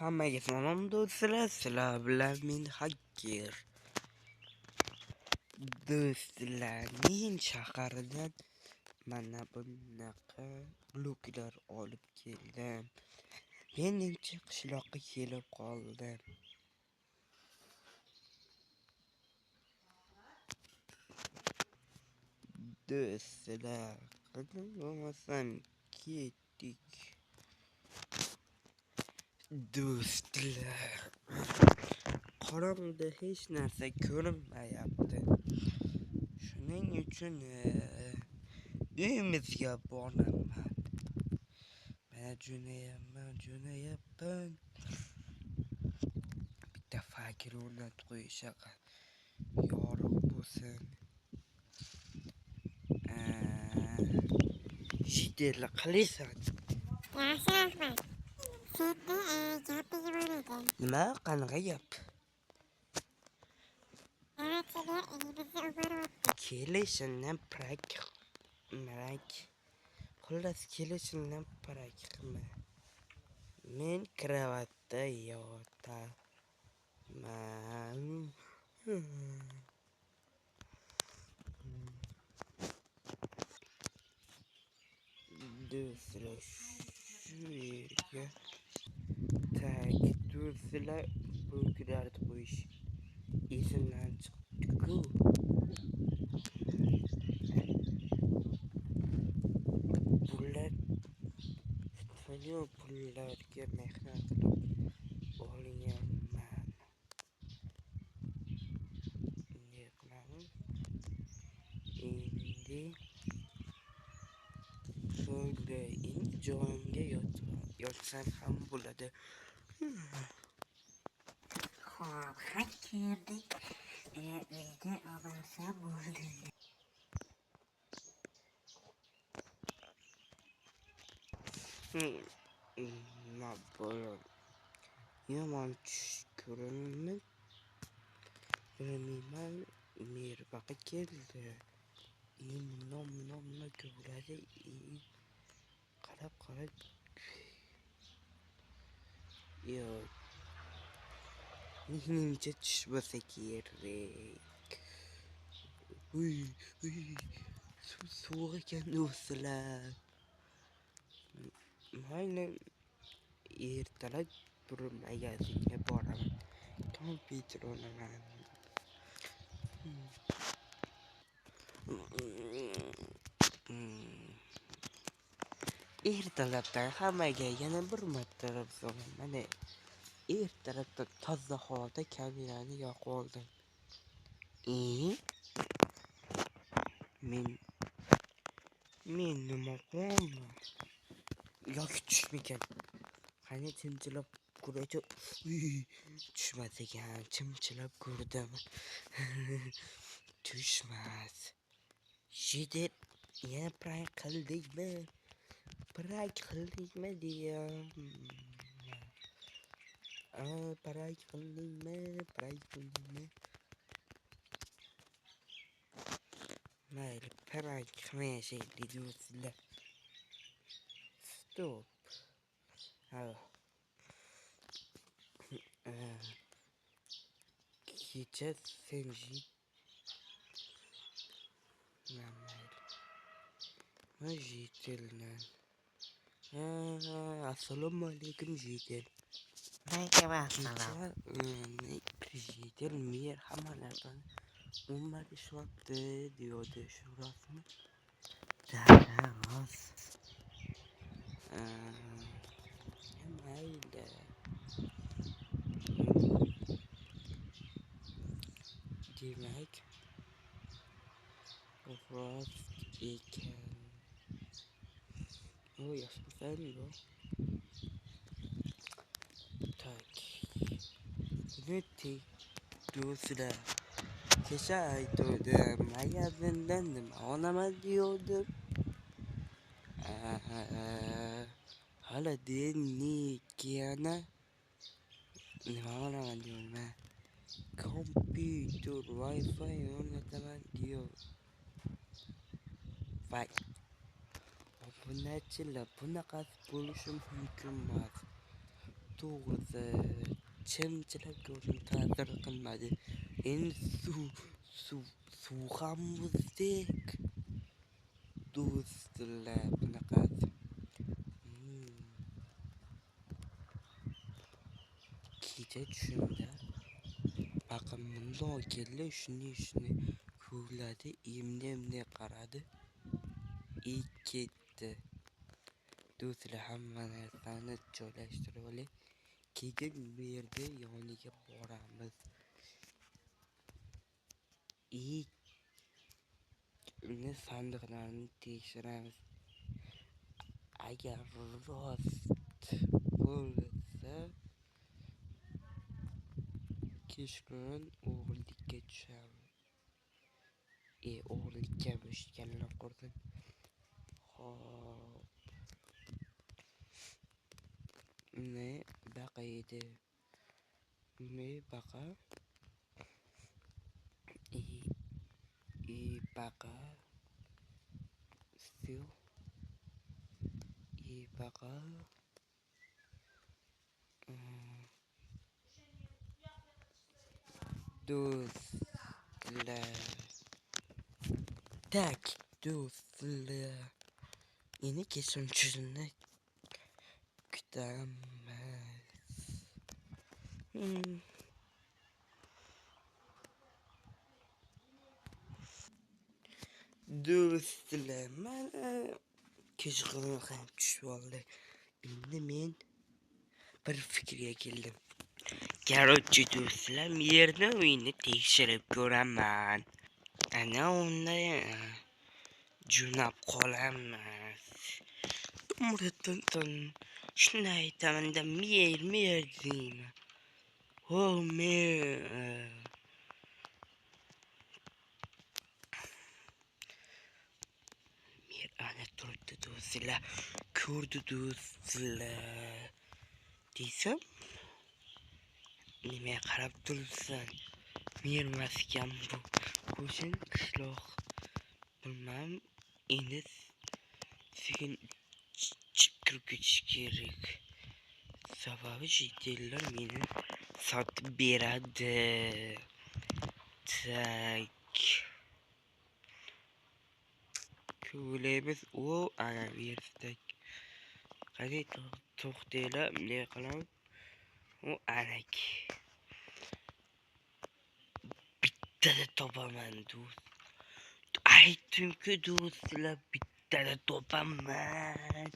Hammaga salom do'stlar, sizlar bilan men Hacker. Do'stlarning shaharidan mana bunaqa bloklar olib keldim. Menimcha qishloqqa kelib qoldim. Do'stlar, qanday bo'lmasam ketdik. Do'stlar, qorong'ida hech narsa ko'rinmayapti. Shuning uchun uyimizga boraman. Mana jo'nayapman. Bitta fakir o'rnatib qo'yishaq yorug' bo'lsin. Jiddiy qilasan. Yaxshi rahmat. Senda gaping bor edi. Nima? Qanaqa gap? Amakchilar uyimizni o'g'irlabdi. Kelishimdan prak. Xullas kelishimdan prak qilma. Men kravatda yotaman. Do'stlar, shu yerga do'stlar bloklarni qo'yish esimdan chiqdi-ku. Pullarga mehnat qilib olyapman. Ne qilamiz? Endi shunday joyimga yotsam ham bo'ladi. Xo'p, Hackerning uyida olsa bo'ldi. Nima bo'ladi? Yomon tush ko'rinmayman. Merbaqa keldi. Nima ko'radi? Qarab. Yo'q. Menimcha tush bo'lsa kerak. Uy. So'g'ik ekan do'stlar. Mayli, ertalab turib magazinga boraman. Kompyuter o'ynaman. Ertalabdan hammaga yana bir marta so'raman. Mana ertalabda toza holda kamerani yoqib oldim. Men nima qilaman? Yoki tushmikan? Qani chimchilab ko'raychi. Tushmas ekan, chimchilab ko'rdim. Tushmas. Jiddiy yana prank qildikmi deyam. Prank qildingmi? Mayli, prank qilmayashaylik do'stlar. Stop. Kecha senji Jitildan. Assalomu alaykum Jitil. Jitil mer hammalardan umar ishlatdi deyodi. Shu rostmi? Rost. Mayli. Demak, rost ekan. Yaxshisan bu. Tak. Do'stlar, kecha aytdim, magazindan nima olaman degandim. Hala denikana nima olaman deyman. Kompyuter, Wi-Fi o'rnataman diyor. Vay. Obunachilar, bunaqasi bo'lishi mumkin emas. to'g'risi chimchilab ko'rdim, ta'sir qilmadi. Endi suv ham muzdek. Do'stlar, bunaqasi. Kecha tushimda paqam mundoq keldi, shuni ko'rladi, emne qaradi, ketdi. Do'stlar, hamma narsani joylashtirib olay. Keyin bu yerda yoniga boramiz. Uni sandiqlarni tekshiramiz. Agar rost bo'lsa, kechqurun o'g'irlikka tushamiz. O'g'irlikka mushkallar qursin. Hop. Ne baqa edi. Ne baqa? Baqa. Still. Baqa. Do'stlar. Tak, do'stlar. Yeni kesimchizni kutamiz. Do'stlar, mana kechqurun ham tushib oldi. Endi men bir fikrga keldim. Короче, do'stlar, yerni uyni tekshirib ko'raman. Ana unda jo'nab qolamiz. Shunday aytaman-da, mer deyman. Men ana turibdi do'stlar. Ko'rdi do'stlar. Desam, nima qarab turibsan? Mermas ekan bu. Qo'shin qishloq. Bilmam, endi sekin kirgich kerak. Sababi jitillar meni sotib beradi. Tak. Ko'laymiz. Ana versak. Qani to'xtaylar, ne qilaman? Anak. Bittada topaman do'st. Aytdim-ku do'stlar, bittada topaman.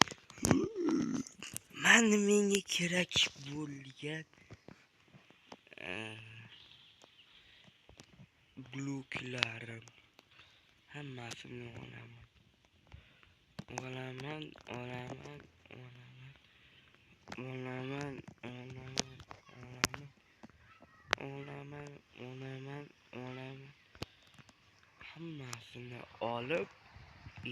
Mana menga kerak bo'lgan bloklarim hammasini olaman. Hammasini olib,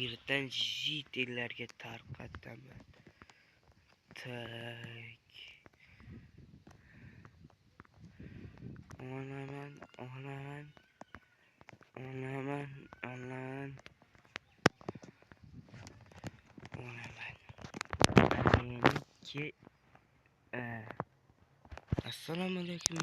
yerdan jitillarga tarqataman. Tak. Olaman. Assalomu alaykum.